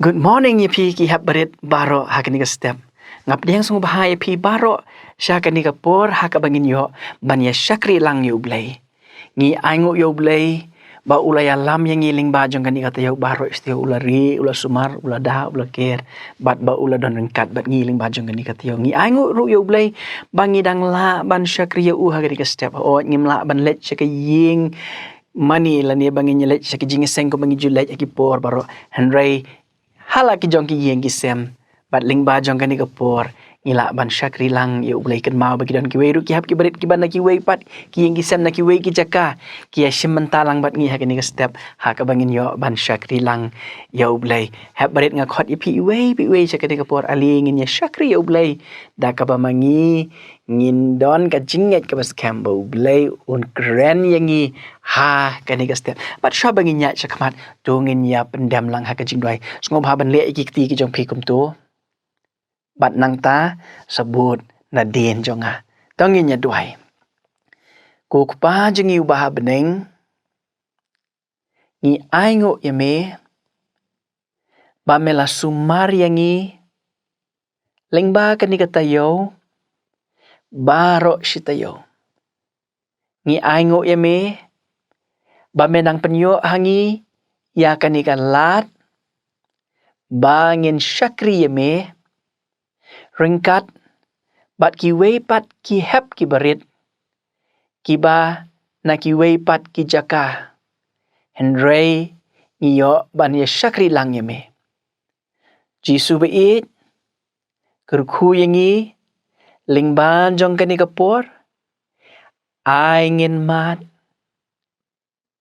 Good morning, yepi ki hab berit baro hakani ka step. Ngap diang sung bahaya pi baro syakani ka por haka bangin yo ban ya syakri lang yo blay. Ngi aingu yo blay ba ulaya lam yang ngiling ba jong kani kata yo baro istio ulari ula sumar ula dah ula ker bat ba ula don rengkat bat ngiling ba jong kani kata yo ngi aingu ru yo blay bangi dang la ban syakri yo hakani ka step o ngim la ban let syaka ying mani la ni bangin let syaka jingeseng ko bangi julet aki por baro Henry hala ki jong ki yeng ki sem bat ling ba jong kani kapor ngila ban syakri lang ye ulai kan mau bagi don ki wei ru ki hap ki berit ki ban ki wei pat ki yeng ki sem na ki wei ki jaka ki ya sim mentalang bat ngi ha kani ka step ha ka bangin yo ban syakri lang ye ulai hap berit nga khot pi wei syakani kapor ali ngin ya syakri ye ulai da ka ba mangi ngin don ka jinget ka bas kambo ulai un keren yangi ha kani ka step bat sha bangin nya chakmat tu ngin ya pendam lang ha ka jing doi sngom ha ban le ki ti ki jong pi kum tu bat nang ta sebut na den jonga tongin nya duai ku pa jengi ubah beneng ngi aingo yame ba mela sumar yangi lengba kani kata yo baro shitayo ngi aingo yame ba menang penyo hangi ya kani kan lat bangin syakri yame ringkat bat ki wei pat ki hep ki berit ki ba na ki wei pat ki jaka Henry ngiyo ban ya syakri lang yame jisu beit kurku yangi lingban jong kani kapor aingin mat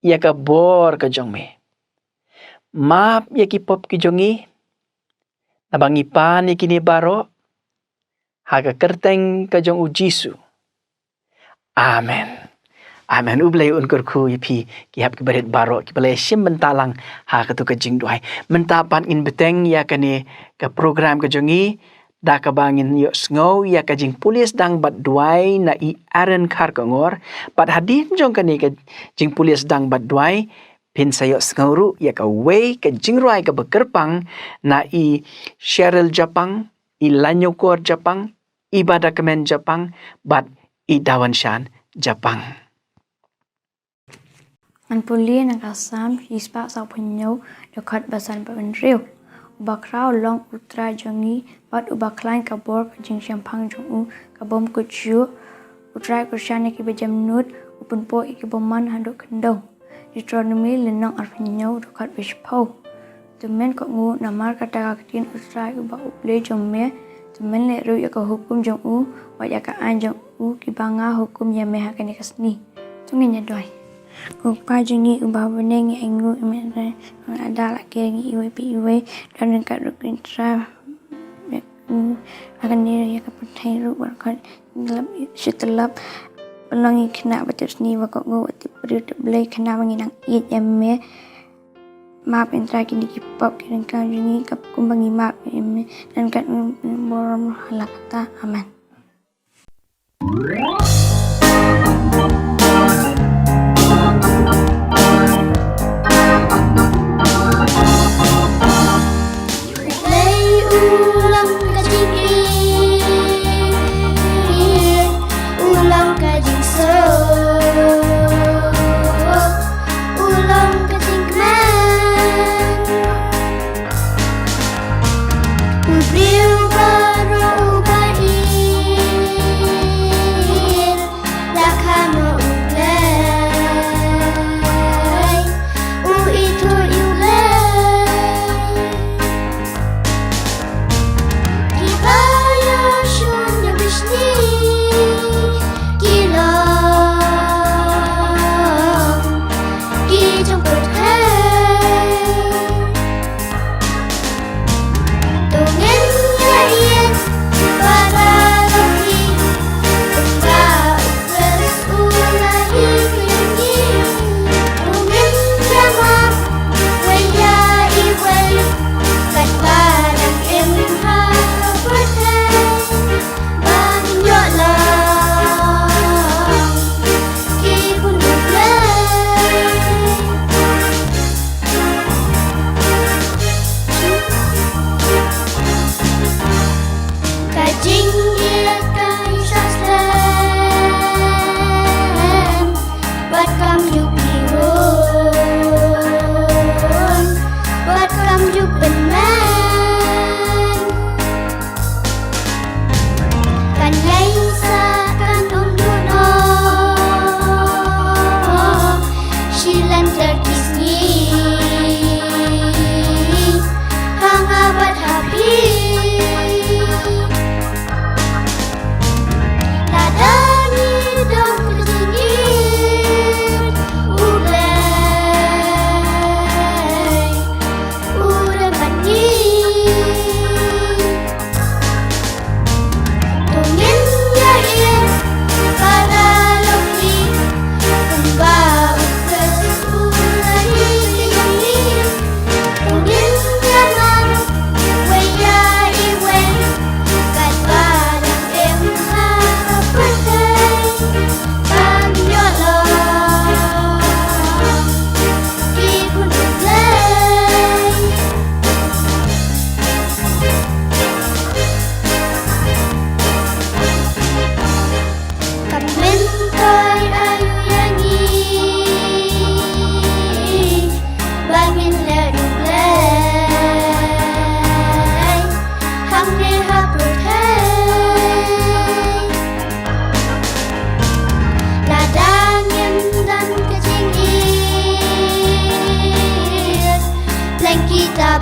ya ka bor ka jong me map ya ki pop ki jongi nabangi pan ya kini baro haga kerteng ka jong ujisu amen amen ublay un kurku yipi ki hap ki berit baro ki balay sim mentalang ha ka tu ka jing duai mentapan in beteng ya kani ka program ka jongi da ka bangin yo sngow ya ka jing pulis dang bat duai na I aren kar ka ngor bat hadin jong kani ka jing pulis dang bat duai pin sayo sngoru ya ka wei ka jing ruai ka bekerpang na I Cheryl Japang I Lanyokor Japang ibadah kemen Japang bat I Dawanshan Japang. An puli nang kasam hispa sa punyo dekat basan pabendriu. Ubakrau long utra jongi bat ubaklain kabor jing champang jongu kabom kuchu utra kushane ki bejamnut upun po ikiboman handuk kendong. Deuteronomy lenong arpunyo dekat bishpau. Temen kok ngu namar kata kakin utra uba uble jomme temen le ru ya ka hukum jong u wa ya ka an jong u ki banga hukum ya me ha kani kasni tungin ya doi ku pa jingi u ba beneng engu me ada la ke ngi iwe pi iwe dan ka ru kin tra akan ni ya ka putai ru wa ka ngelap setelap pelangi kena betul ni wa kok ngu ti beri blai kena menginang it ya me map entra kini kipop kiran kan ini kap kumbangi map ini dan kan borom halakta aman. Brio baro ubair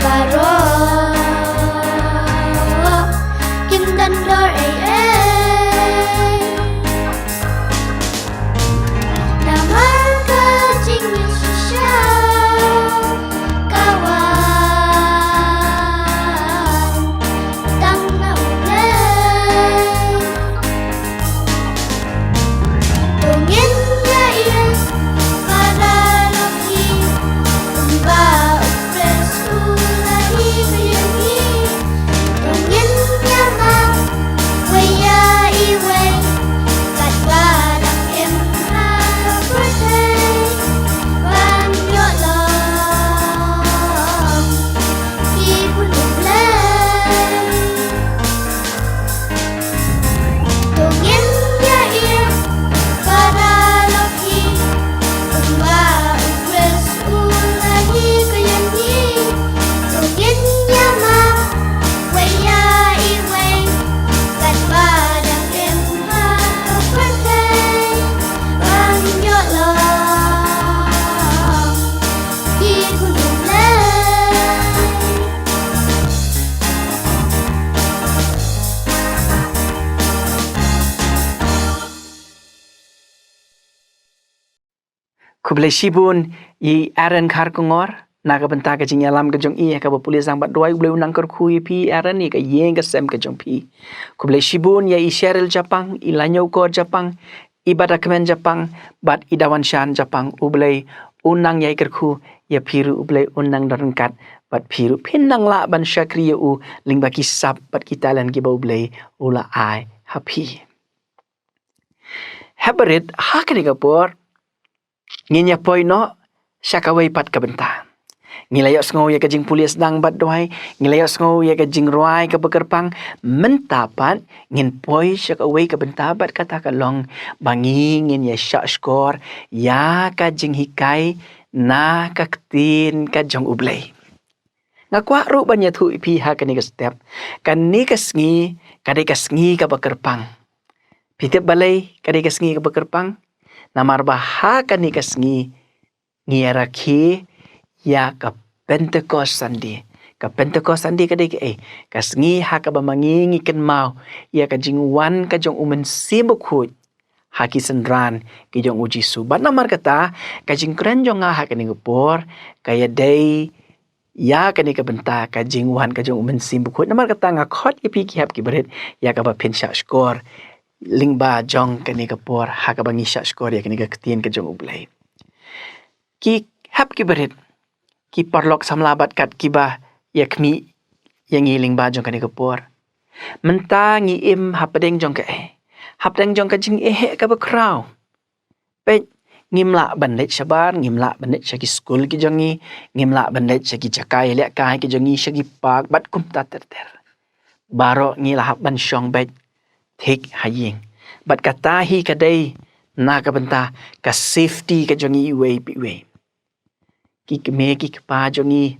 baro kim dan dor damar ka jing shisha kawan tang na ulay tungin ya iya para loki umba upres ulahi kayani tungin ya ma waya iway kat balang em ha birthday ban yo long ki pulung lay tungin ya iya para loki umba upres ulahi kayani tungin ya ma waya iway kat balang em ha birthday ban yo long ki pulung lay Kublai sibun i Aaron khar kongor naga benta ka jing alam ka jong i ka bapuli sang bat doi bleu nang kar kui pi Aaron ni ka yeng ka sem ka jong pi kublai sibun ya i Cheryl Japang i lanyo ko Japang i badakmen Japang bat i dawan shan Japang ublai unang yai kar ku ya piru ublai unang darengkat bat piru pinang la ban syakri ya u ling baki sap bat kita lan ki bau blai ula ai happy habarit hakani ka por nginya poino syakawai pat ka benta ngilayok sngo ya ka jing pulis dang bat doai ngilayok sngo ya ka jing roai ka bekerpang mentapat ngin poi syakawai ka benta bat kata ka long bangi ngin ya syak skor ya ka jing hikai na ka ktin ka jong ublay ngakwa ru banya thu pi ha ka ni ka step kan ni ka sngi ka bekerpang pitip balai ka ka sngi ka bekerpang namar baha ka ni ka sngi ngiaraki ya ka Pentecost sandi ka Pentecost sandi ka dek ka sngi ha ka bamangi ngiken mau ya ka jingwan ka jong umen simbukut ha ki senran ki jong uji su ban namar kata ka jingkren jong ha ka ni gopor kaya day ya ka ni ka benta ka jingwan ka jong umen simbukut namar kata ngakot ipi ki hap ki berit ya ka ba pensha skor lingba jong ka ni kapor ha ka bangi syak skor ya ka ni ka ketien ka jong ublay ki hap ki berit ki parlok samlabat kat ki ba ya kmi yang ngiling ba jong ka ni kapor menta ngi im hapadeng jong ka hapdeng jong ka jing ka ba kraw pe ngimla bandet sabar ngimla bandet syaki skul ki jongi ngimla bandet syaki jakai lek kai ki jongi syaki pak bat kum ta ter baro ngila hap ban syong bet thik haying bat kata hi kadai na ka benta ka safety ka jongi we pi we ki keme ki pa jongi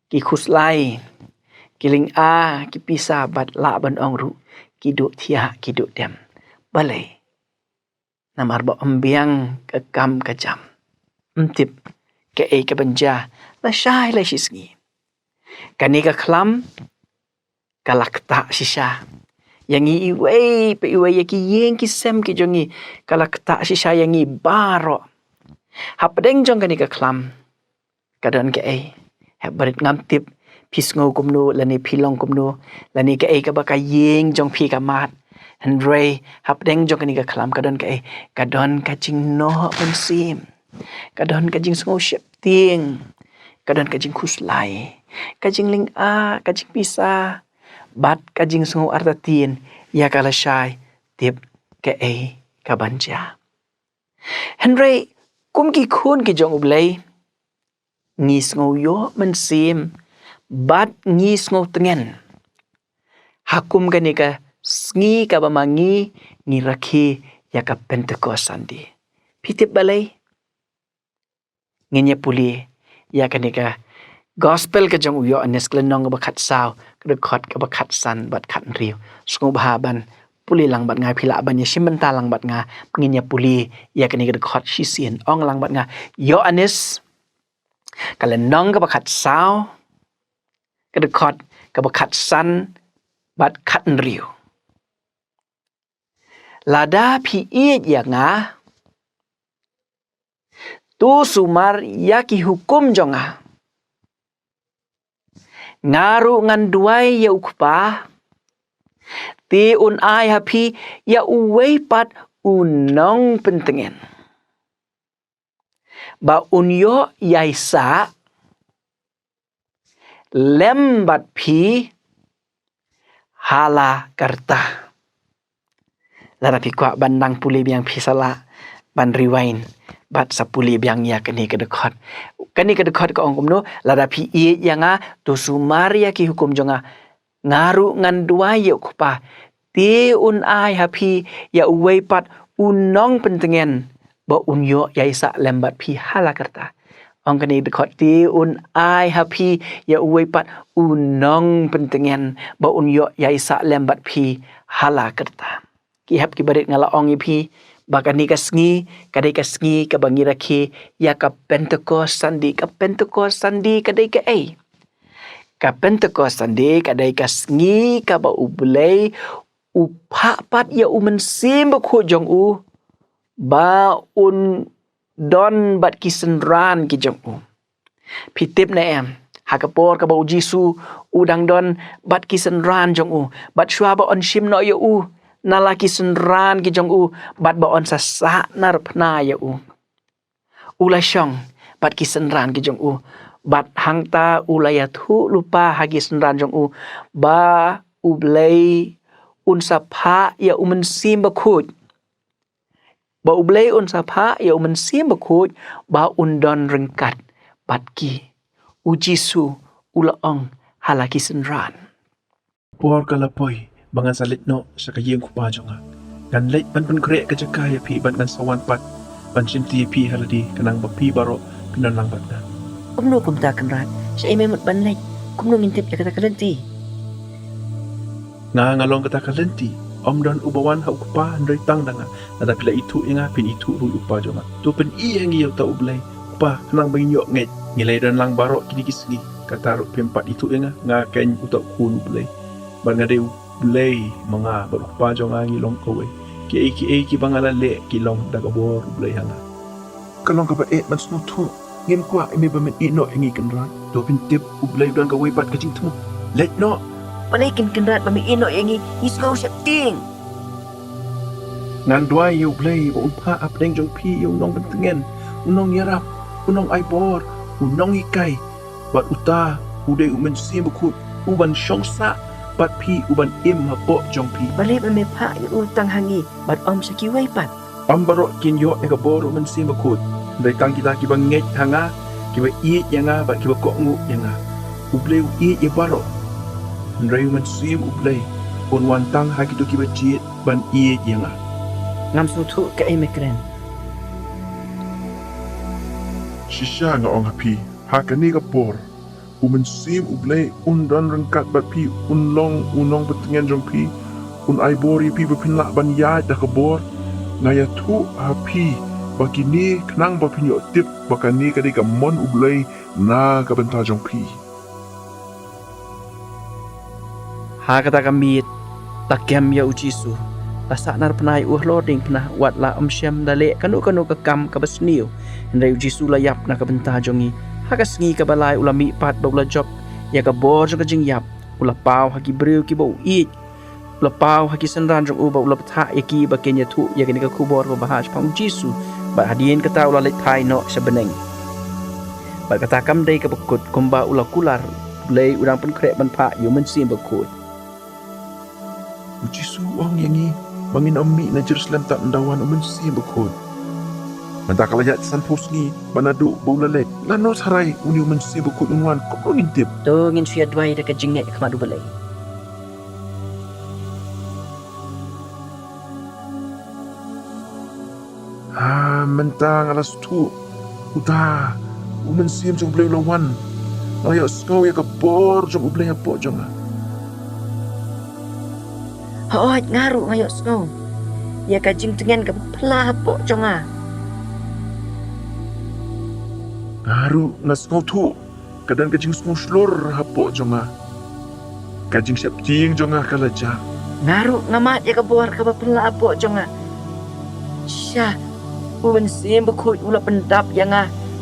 ki khuslai ki ling a ki pisa bat la ban ong ru ki du thia ki du dem balai namar ba ambiang ka kam ka jam mtip ka ka banja la shai la shisgi kani ka khlam kalakta shisha yang iway pe iway ki yeng ki sem ki jongi kalakta shisha yang i baro hapdeng jong kani ka khlam kadon ke habarit ngam tip pisngo kumno lani pilong kumno lani ke ka baka yeng jong pi ka mat Andre hapdeng jong kani ka khlam kadon ke kadon ka jing no pensim kadon ka jing sngo shep ting kadon ka jing khuslai ka jing ling a ka jing pisa bat ka jing sngo artatin ya kala shai tip ke ka banja Henry kum ki khun ki jong ublay ngi sngo yo mensim bat ngi sngo tengen hakum ka ni ka sngi ka bamangi ngi rakhi ya ka Pentecost sandi pitip balay ngenya puli ya ka ni ka gospel ka jong uyo anes klenong ba khat saw ka khot ka ba khat san bat khat riu sngo ba ban puli lang bat nga phila ban ya simenta lang bat nga ngenya puli ya ka ni ka khot shi sien ong lang bat nga yo anes klenong ka ba khat saw kedekot kebekat san bat kat riu lada pi iet yang tu sumar yaki hukum jonga ngaru ngan duai ya ukpa ti un ai hapi ya uwei pat unong pentengen ba unyo yaisa lembat pi hala karta lara pi kwa bandang puli biang pi sala ban rewind bat sapuli biang ya kani kedekot ka ong kumno lara pi i yanga tu sumaria ki hukum jonga ngaru ngan dua ya kupa ti un ai hapi ya uwei pat unong pentengen ba unyo ya isa lembat pi hala karta ong kani dekot ti un ai hapi ya uwei pat unong pentengen ba unyo ya isa lembat pi hala karta ki hap ki barit ngala ong ipi bakani kasngi kadai kasngi ka bangira ki ya ka Pentecost sandi kadai ka ka Pentecost sandi kadai kasngi ka ba ublei upa pat ya umensim ba khu jong u ba un don bat kisenran ki jong u pitip na em hakapor ka ba ujisu udang don bat kisenran jong u bat shwa ba on shim no ya u nalaki senran ki jong u bat ba on sasa nar pna ya u ula shong bat ki senran ki jong u bat hangta ulaya thu lupa hagi senran jong u ba ublei un sapa ya umen sim ba khut ba ublei un sapa ya umen sim ba khut ba undon rengkat bat ki ujisu ula ong halaki senran por kalapoi bangan salit no sa kayeng kupa jonga kan lait ban kre ka jakaya pi ban kan sawan pat ban sinti pi haladi kanang bapi baro pinalang bat na Kumno kumta kanrat sa imemot banlay. Kumno ngintip ya kata kalenti. nga ngalong kata kalenti om don ubawan ha kupa ndoi tang danga ada pila itu inga pin itu ru upa jonga tu pen i yang iyo ta ublai pa kanang bangyo nget ngilai dan lang baro kini kisgi kata ru pempat itu inga nga ken utak kun ublai ban ngade ublai mga baru kupa jonga ngilong kowe ki bangalan le kilong daga bor ublai hanga kalong ka ba man snu tu ngem kwa ime ba men ino ingi kanran do pin tip ublai dan ka pat ka jing tu let no Panikin kanrat mami ino yangi isgaw siya ting. ngan dua yu blay o unpa apdeng jong pi yu nong bentengen unong yarap unong aibor unong ikai bat uta ude umen sim bukut uban shongsa bat pi uban im hapo jong pi Balik mami pa yung utang hangi bat om sa kiway pat. ambaro kin yo ega bor umen sim bukut dai tang kita kiba nget hanga kiba i yanga bat kiba ko ngu yanga ublay i ye baro ndrai umen sim ublay on wantang hakitu kiba jiet ban i yanga Ngam sutu ka imigran. Shisha nga ong hapi, hakani ka por. Umen sim ublay undan rengkat bat pi unlong unong betengen jong pi. Un aibori pi bepinlak ban yad dah kabor. Ngaya tu hapi, bakini kenang bapinyo tip bakani kadi ka mon ublay na ka benta jong pi. ha kata kambit takem ya ujisu lasa nar penai loading pernah wat la syam dale kanu ka kam ka basniu ndai ujisu la yap na ka benta jongi ha ka sngi ka balai ulami pat ba ula job ya ka bor ka jing yap ula pau ha ki breu ki ba i ula pau ha ki senran jong u ba ula tha ya ki ba kenya thu ya ka ni ka kubor ba bahas pang ujisu ba hadien ka ta ula le thai no sa beneng ba kata kam dai ka bakut kumba ula kular lei urang pen krek ban pha yu men sim bakut Ujisu ong yangi bangin ommi na Jerusalem tak ndawan umen sim bukut Manta kalayat san posni banadu baulalek lanos harai uni umen sim bukut unwan kok ngintip To ngin suya dway da ka jingnet kamadu balay. mentang alas tu uta umen sim jong blay lawan ayo skau ya ka bor jong blay apo jong Hoot ngaru ngayo snow. Ya ka jing tengen ka pala po jonga. Haru na skau tu kadang ka jing skau slor apo jong kajing siap ting jonga kalaja. Ngaru ngamat ya kabor ka bapela apo jonga. Syah uben sim bekut ula pendap yang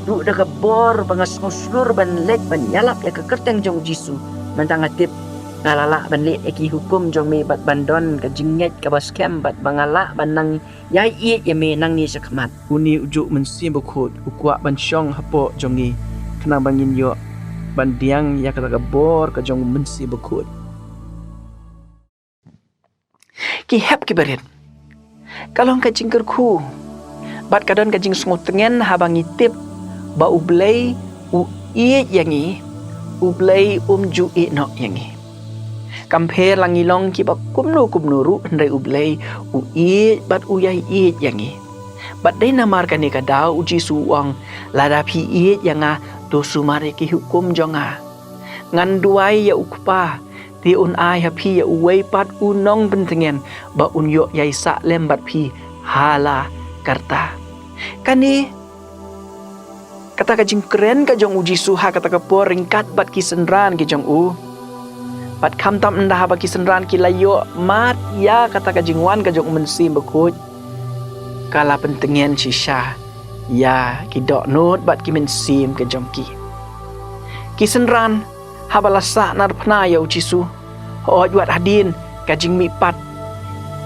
ru da kabor bangas nguslur ban lek ban yalap ya ka kerteng jong jisu mantang atip ngalala ban lek eki hukum jong me bat bandon ka jinget ka bas kem bat bangala ban nang yai iet ya me nang ni sakmat. Uni ujuk mensim bekut ukwa ban syong hapo jongi kena bangin yo ban diang ya kata kabor ka jong mensim bekut. Ki hep ki berit. Kalau ka jingker ku bat kadon ka jing sungut tengen habangi tip ba ublei u iet yangi ublei ju i no yangi. Kamper langi long ki ba kumnu ru ndai ublei u iet bat uyai iet yangi. Bat dai namar ka ni ka dau uji suang lada pi iet yanga do sumare ki hukum jonga. Ngan duai ya ukpa ti un ai ha pi ya uwei pat unong pentengen ba un yo yai sa lembat pi hala karta. Kani kata ka jing keren ka jong uji suha kata ka por ringkat bat ki senran ki jong u. Bat kam tam ndah ba ki senran ki layo mat ya kata ka jing wan ka jong mensim bekut. Kala pentengen shisha ya ki dok not bat ki mensim ka jong ki. Ki senran habalasa nar pna ya uji su. Ho wat hadin ka jing mi pat.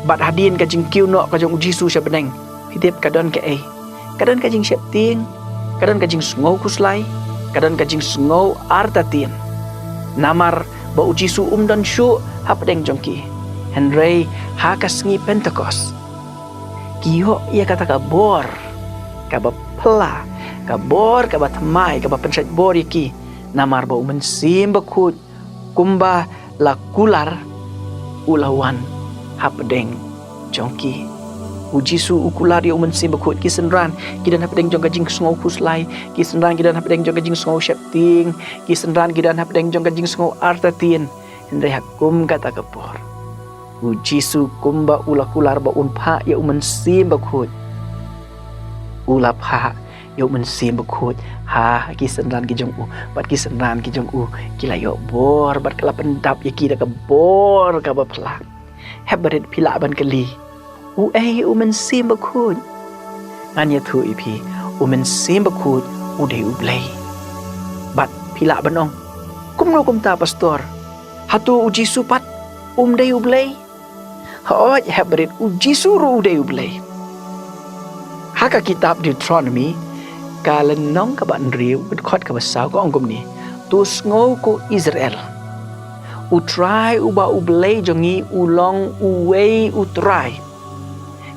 Bat hadin ka jing kiu no ka jong uji su sya beneng. Hitip kadon ke kadon ka jing syap ting. Kadon kajing sungau kuslai, kadon kajing sungau artatin. Namar ba uji su dan syu hapdeng jongki. Henry hakasngi Pentecost. Kiyo ia kata kabor, kaba pela, kabor kaba temai, kaba pensat bor iki. Namar ba mensim bekut, kumba lakular ulawan hapdeng jongki. Uji su ukular dia mensim bekut ki senran kidan hapdeng jong kajing sungau kuslai ki senran kidan hapdeng jong kajing sungau syapting ki senran kidan hapdeng jong kajing sungau artatin hendai hakum kata kepor uji su kumba ulakular ba unpa ya mensim bekut ulap ha ya mensim bekut ha ki senran ki jong u bat ki senran ki jong u ki layo bor bat kala pendap ya ki da kebor ka ba pela habarit pila ban kali mensim bekut. Nganya tu ipi, mensim bekut udai ublay. Bat pila benong. Kumno kumta pastor. Hatu uji supat dai ublay. Hoj habrit uji suru udai ublay. Haka kitab Deuteronomy kalen nong ka ban riu khot ka basau ko angkum ni. Tu ngau ko Israel. Utrai uba ublay jongi ulong uwei utrai.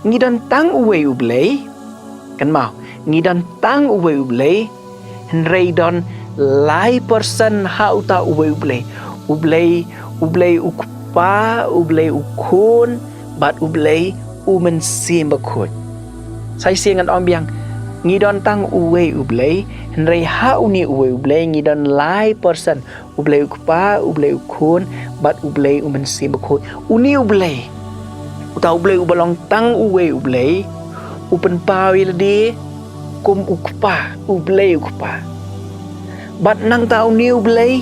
Ngidan tang uwe ublay kan mau ngidan tang uwe ublay henrei don lai person ha uta uwe ublay ukpa ublay ukun bat ublay mensim bekut sai siangan ombiang ngidon tang uwe ublay henrei ha uni uwe ublay ngidon lai person ublay ukpa ublay ukun bat ublay mensim bekut uni ublay utau ublay ubalong tang uwe ublay upen pawil di kum ukpa ublay ukpa bat nang tau ni ublay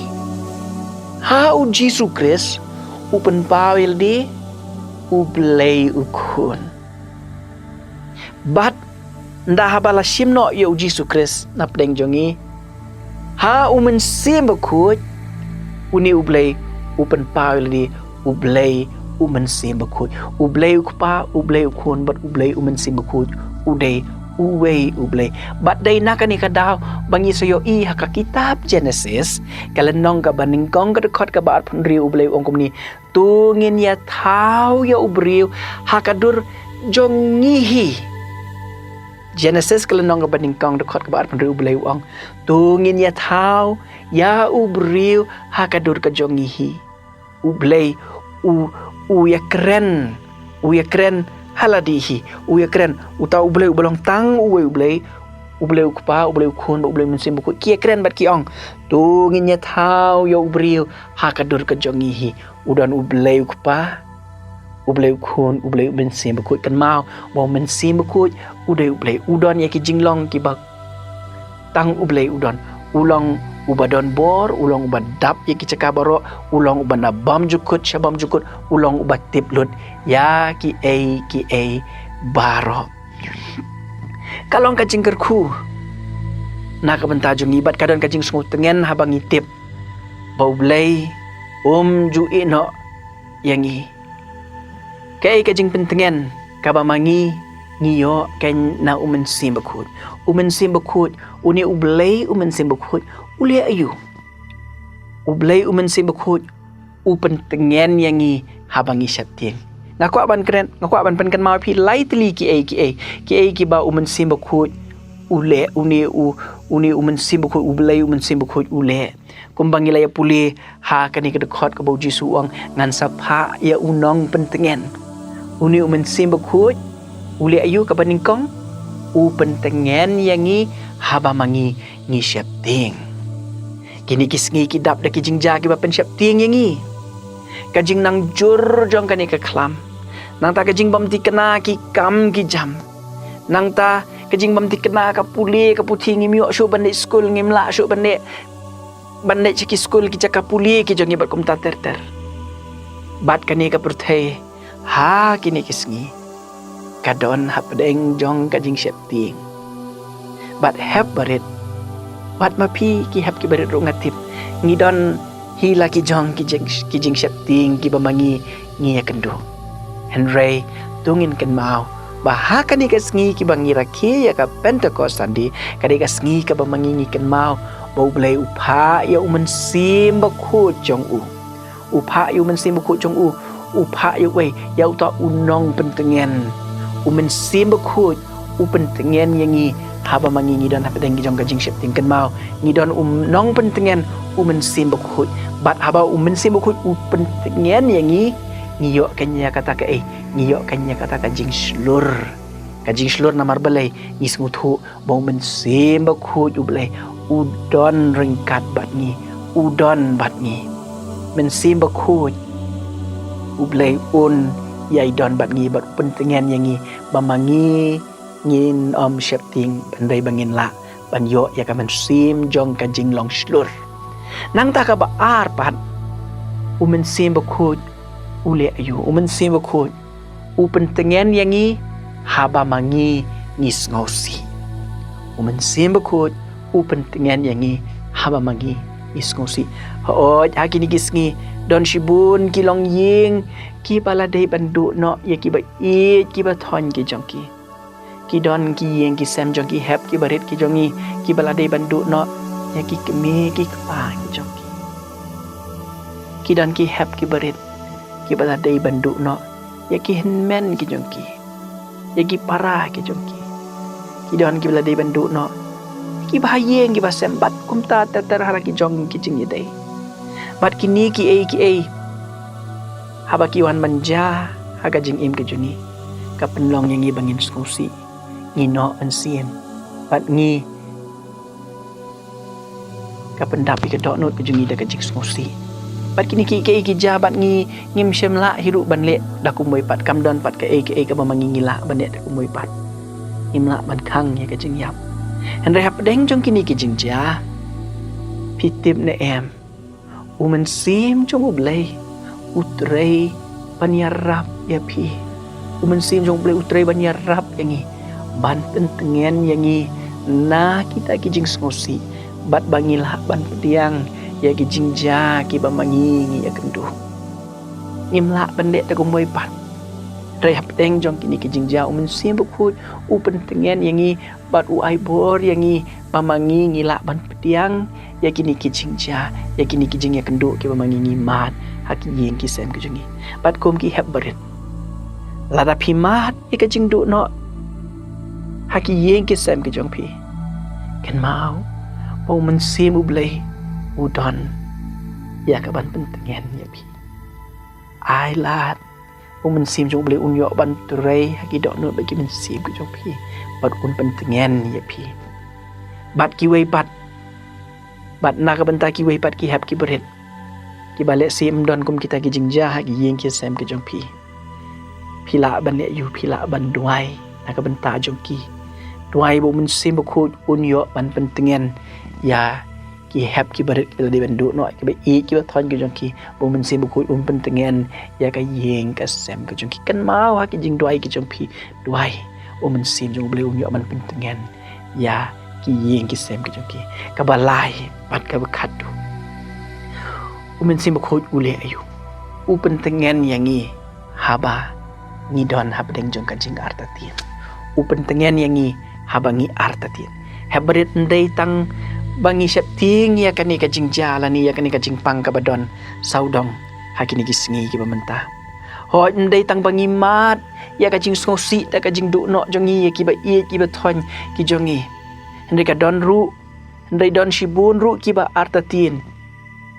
ha uji sukris upen pawil di ublay ukun bat ndah habala simno ya uji sukris napdeng jongi ha mensim bekut uni ublay upen pawil di ublay mensim bekut ublay ukpa ublay ukun bat ublay mensim bekut udai uwe ublay bat day nakani kadaw bangi sayo i haka kitab Genesis kalenong ka baningkong ka dekot ka baat penriu ublay ongkom ni tungin ya tau ya ubriu hakadur jongihi Genesis kalenong ka baningkong dekot ka baat penriu ublay ong tungin ya tau ya ubriu hakadur ka jongihi ublay uya keren haladihi uya keren utau ublay ubalong tang ublay ukpa ublay ukun ublay mensim bekut kia keren bat kiong tungin nya tau ya ubriu hakadur ka jongihi udan ublay ukpa ublay ukun ublay mensim bekut kan mau mensim bekut uday ublay udon ya ki jinglong ki bak tang ublay udon ulong Ubadon bor ulang ubadap ya ki cakap baro ulang ubana bam jukut syabam jukut ulang ubat tiplut ya ki ai baro. Kalau kajing kerku nak bentar jung ibat kadon kajing sungu tengen habang itip bau blai ju ino yangi kai kajing pentengen kabamangi ngiyo kan na umensim bakut uni ublay umensim bakut uli ayu ublay umensim bakut upentengen yangi habang isyaptin ngaku aban penken mau pi lai teli ki ba umensim bakut ule uni umensim bakut ublay umensim bakut ule kumbangi laya puli ha kani kedekot ke bau jisu ang ngan sapa ya unong pentengen uni umensim bakut uli ayu ka baningkong pentengen yangi haba mangi ngi syapting kini kisngi kidap da kijingja ki bapen syapting yangi kajing nang jur jong kani ka klam nang ta kajing bam ti kena ki kam ki jam nang ta kajing bam ti kena ka puli ka puthi ngi miok syu bandit skul ngi mla syu bandit ciki skul ki cakap puli ki jongi bat kumta ter bat kani ka perthai ha kini kisngi kadon hapdeng jong kajing syapting bat hap barit bat mapi ki hap ki barit rungatip ngidon hila ki jong ki jing syapting ki bamangi ngi yakendu Henry tungin ken mau baha kani kasngi ki bangira ki ya ka Pentecost sandi kani kasngi ka bamangi ngi ken mau bau blai upha ya umensim bakut jong upha ya umensim bakut jong upha ya wei ya uta unong pentengen umensim bakut pentengen yangi haba mangi dan haba dengi jong kajing syapting kan mau ngidon nong pentengen umensim bakut bat haba umensim bakut pentengen yangi ngiyok kanya kata ka ngiyok kanya kata kajing slur namar balai ngisnguthu bau mensim bakut ublai udon ringkat batni udon batni mensim bakut ublai yai don batni bat pentengen yangi bamangi ngin syapting bandai bangin la banyo ya ka mensim jong kajing long slur nang ta ka baar pat mensim bakut ule ayu mensim bakut pentengen yangi haba mangi ngis ngosi mensim bakut pentengen yangi haba mangi isngosi hooj haki ni gisngi don shibun kilong ying ki baladai bandu no ya ki ba ki ba thon ki jongki ki don ki ying ki sem jongki hep ki barit ki jongi ki baladai bandu no ya ki kemi ki kpa ki jongki ki don ki hep ki barit ki baladai bandu no ya ki henmen ki jongki ya ki parah ki jongki ki don ki baladai bandu no ki bahayeng ki basembat kumta ter haraki jong ki jing yedai bat kini ki ai haba ki wan manja haga jing im ke juni ka penlong yang ngi bangin skusi ngino ansiem bat ngi ka pendap ki dok not ke jungi da ka jing skusi bat kini ki jabat ngi ngim syemla hiru banle da kumoi pat kamdon pat ka ka bamangi ngila banle da kumoi pat imla ban khang ya ka jing yap Henry hapdeng jong kini ki jingja pitip ne em umensim jong ublay utrei panyarap ya pi umensim jong ublay utrei panyarap yangi ban pentengen yangi na kita ki jing ngosi bat bangilah ban pediang ya ki jingja ki bamangi ngi ya kendu nimla pendek ta kumoi pat Rai hapdeng jong kini ki jingja umensim bakut pentengen yangi bat ai bor yangi pamangi ngila ban pediang ya kini ki jingja ya kini ki jing ya kendu ki pamangi ngi mat haki yeng ki sem ki jungi bat kom ki hep barit lada pimat ya ka jingdu no haki yeng ki sem ki jong pi ken mau pau mensim ublai udon ya ka ban pentengen ya pi ai lat mensim jong boleh unyo ban turai haki dok not bagi mensim ke jong pi bat pentengen ya pi bat ki wei bat nak bentar ki wei bat ki hap ki berit ki balik sim don kum kita ki jingja haki yeng ki sem ke jong pi pila ban le yu pila ban duai nak bentar jong ki duai bo mensim bakut unyo ban pentengen ya ki hep ki barit ki di bendu no ki ba i ki ba thon ki jong ki bo men sim bu pentengen ya ka yeng ka sem ka jong ki kan mau ha ki jing duai ki jong pi duai men sim jong bleu nyo man pentengen ya ki yeng ki sem ki jong ki ka balai pat ka khatu men sim bu ule ayu pentengen yang i haba ni don hab deng jong ka jing artatin pentengen yang i haba ngi artatin hebret ndai tang bangi syap ting ya kani ka jing jalan ya kani ka jing pang ka badon saudong hakini gisngi ki bamenta ho ndai tang bangi mat ya ka jing skosi ta ka jing du no jongi ya ki ba i ki ba thon ki jongi ndai ka don ru ndai don shibun ru ki ba artatin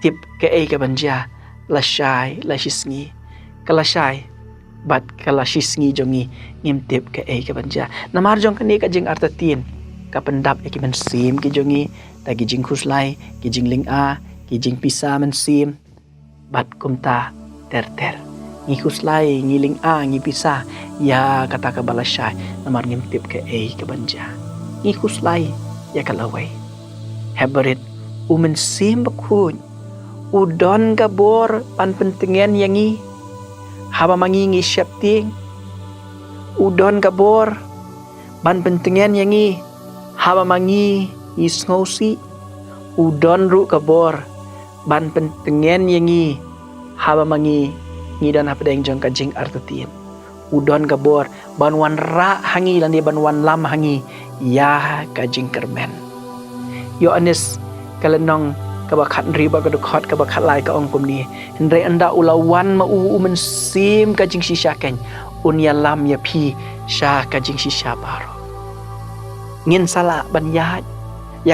tip ka ei ka banja la shai la shisngi kala shai bat kala shisngi jongi ngim tip ka ei ka banja namar jong kani ka jing artatin ka pendap ki men sim ki jongi ta ki jing khuslai ki jing ling a ki jing pisa men sim bat kumta ter ngi khuslai ngi ling a ngi pisa ya kata ka balasai namar ngim tip ke ei ka banja ngi khuslai ya kalawai hebrit men sim bakun udon ka bor pan pentengen yangi haba mangi ngi syapting udon ka bor ban pentengen yangi haba mangi isngausi udon ru kabor ban pentengen yangi haba mangi ngidan apa deng jong kajing artatin udon kabor ban wan ra hangi landi ban wan lam hangi ya kajing kermen yo anis kalenong kabakat riba ka dukhat kabakat lai ka ong kumni hendrai anda ulawan ma men sim kajing sisyaken unya lam ya pi sya kajing sisya baro ngin sala ban ya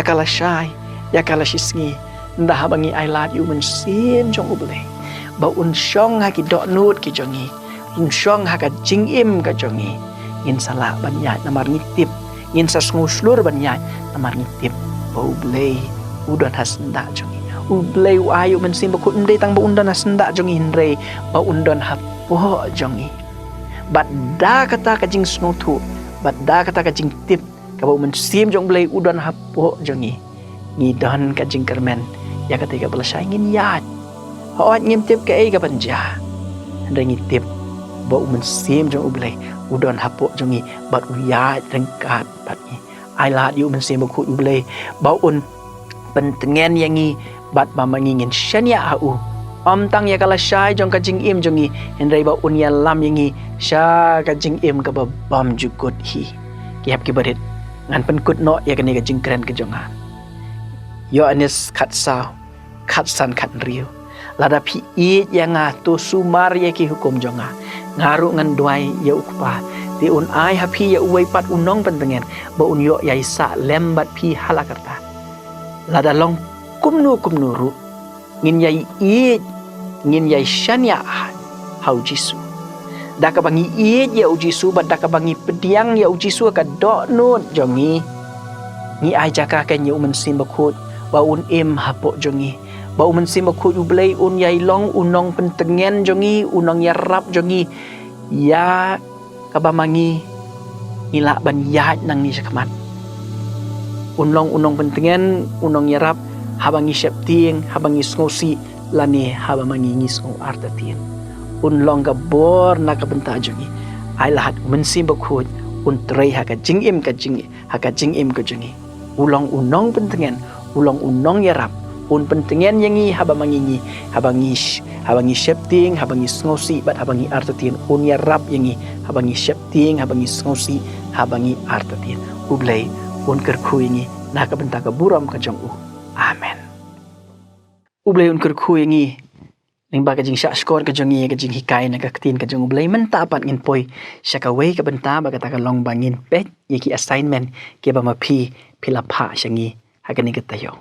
kala syai ya kala shisngi ndah bangi I love you men sim jong uble ba syong ha ki dok nut ki jongi syong ha ka jing im ka jongi ngin sala ban namar ngitip ngin sasnguslur ban namar ngitip ba uble udon hasnda jongi uble ayu men sim ba ku ndai tang ba undon hasnda jongi hindre ba undon ha po jongi badda kata ka jing snutu badda kata ka jing tip kabau men sim jong blai udon hapo jongi ngidon ka jing kermen ya ketika belasai ngin yat hoat ngim tip ke ei ka banja ndai ngitip bau men sim jong blai udon hapo jongi bat uyat rengkat bat ni I love you men sim ku blai bau pentengen yangi bat mama ngin syanya au tang ya kala syai jong ka jing im jongi ndai bau ya lam yangi sya ka jing im ka bam jukut hi ki hap ki barit ngan penkut no ya kani ka jing keren ke jonga yo anis khat san khat riu lada pi i ya nga to sumar ya ki hukum jonga ngaru ngan duai ya ukpa ti ai hapi ya uai pat unong pentengen ba yo ya isa lembat pi halakarta lada long kumnu ru ngin yai i ngin yai syanya hau jisu daka bangi i ya ujisu bat daka bangi pediang ya ujisu ka dok nut jongi ni ai jaka kan ya men sim bakut ba im hapok jongi ba men sim bakut ublei yai long unong pentengen jongi unong ya rap jongi ya kabamangi ila ban ya nang ni sakamat unong pentengen unong ya rap habangi syapting habangi ngosi lani habamangi ngisngo artatin long ka bor na ka benta jongi ai lahat men sim bakut trei ha ka jing im ka jongi ulong unong pentengen ulong unong ya rap pentengen yangi habamangi habangi syapting habangi ngosi bat habangi artatin ya rap yangi habangi syapting habangi ngosi habangi artatin ublei kerku yangi na ka benta ka buram ka jong amen ublei kerku yangi ning ba ka jing sya skor ka jongi ka jing hikai na ka tin ka jong ublei mentapat ngin poi sya ka wei ka benta ba ka ta ka long bangin pet yeki assignment ke ba ma pi pilapha syangi hakani ka tayo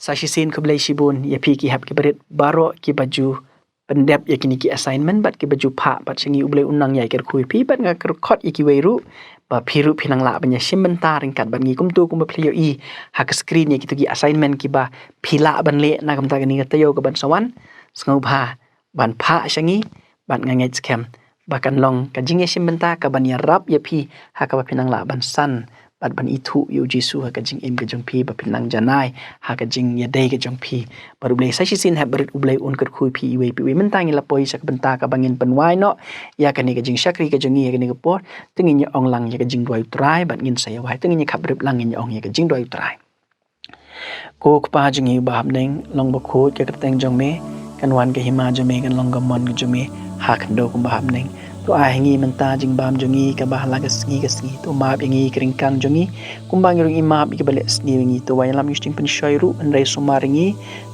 Sasisin ko blay sibun ya pi ki hap ki berit baro ki baju pendep ya kini ki assignment bat ki baju pa bat sengi ublay unang ya ker kui pi bat nga ker khot iki weiru ba piru pinang la banya sim bentar ringkat ban ngi kum tu kum play i hak screen ya kitu ki assignment ki ba pila ban le na kam ta ni tayo ka ban sawan sngau bha ban pha sengi ban nga ngai scam bahkan long ka jing ya sim bentar ka ban ya rap ya pi hak ka ba pinang la ban san bat ban itu yu jisu ha ka jing im ka jong pi ba pinang janai ha ka jing ya dai ka jong pi baru blai sai sin ha berit ublai un ker khui pi we pi we mentang la poi sak benta ka bangin penwai no ya ka ni ka jing sakri ka jong ya ka ni ka por tengin ya ong lang ya ka jing doi trai bat ngin sai wai tengin ya khap rip lang ya ong ya ka jing doi trai ko pa jing yu ba neng long ba kho ka teng jong me kan wan ka hima jong me kan long ga mon ka jong me ha kan do ko ba neng tu ai ngi menta jing bam jongi ka bahla ka sngi tu map ngi kring kan jongi kumbang ring imap ki bale sni ngi tu wa lam yusting pen shoiru andai sumar ngi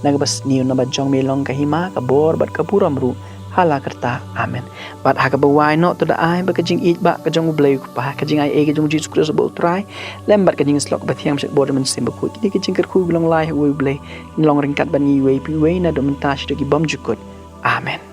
nag bas ni na ba jong me long ka hima ka bor bat ka puram ru hala kerta amen bat ha ka ba wai no tu da ai ba ka jing it ba ka jong blai ku pa ka jing ai e ka jong jisu kris ba utrai lem bat ka jing slok ba thiam sek bor men sim ba ku ki jing ker ku long lai hu blai long ring kat ban ngi we pi we na do menta shi ki bam jukut amen